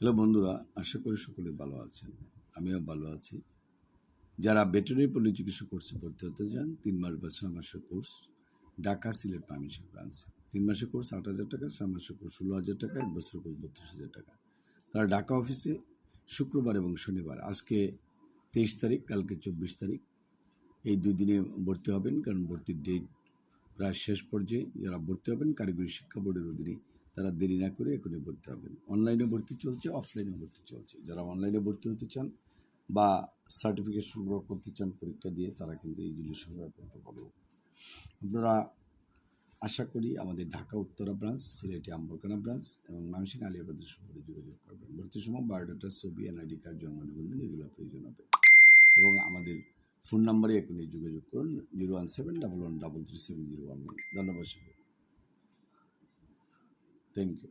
Hello বন্ধুরা, আশা করি সকলে ভালো আছেন। আমিও ভালো আছি। যারা ভেটেরিনারি পল্লী চিকিৎসা কোর্সে ভর্তি হতে চান ৩ মাস বা ৬ মাসের কোর্স, ঢাকা, সিলেট, ময়মনসিংহ ব্রাঞ্চে ৩ মাসের কোর্স ৮,০০০ টাকা, ৬ মাসের কোর্স ১৬,০০০ টাকা, ১ বছরের কোর্স ৩২,০০০ টাকা। তারা ঢাকা অফিসে শুক্রবার এবং শনিবার, আজকে ২৩ তারিখ, কালকে ২৪ তারিখ, এই ২ দিনে ভর্তি হবেন। কারণ ভর্তির ডেট প্রায় শেষ পর্যায়ে। যারা ভর্তি হবেন কারিগরি শিক্ষা বোর্ডের অধীনে, তারা দেরি না করে এখনই ভর্তি হবেন। অনলাইনে ভর্তি চলছে, অফলাইনে ভর্তি চলছে। যারা অনলাইনে ভর্তি হতে চান বা সার্টিফিকেট সংগ্রহ করতে চান পরীক্ষা দিয়ে, তারা কিন্তু এই জিনিস সংগ্রহ করতে পারবেন। আপনারা আশা করি আমাদের ঢাকা উত্তরা ব্রাঞ্চ, সিলেটে আম্বরকানা ব্রাঞ্চ এবং ময়মনসিংহ আলিয়াবাদের সঙ্গে যোগাযোগ করবেন। ভর্তির সময় বায়োডাটা, ছবি, এনআইডি কার্ড, জন্ম নিবন্ধন এগুলো প্রয়োজন হবে। এবং আমাদের ফোন নাম্বারে এখনই যোগাযোগ করুন 01711337019। ধন্যবাদ। Thank you.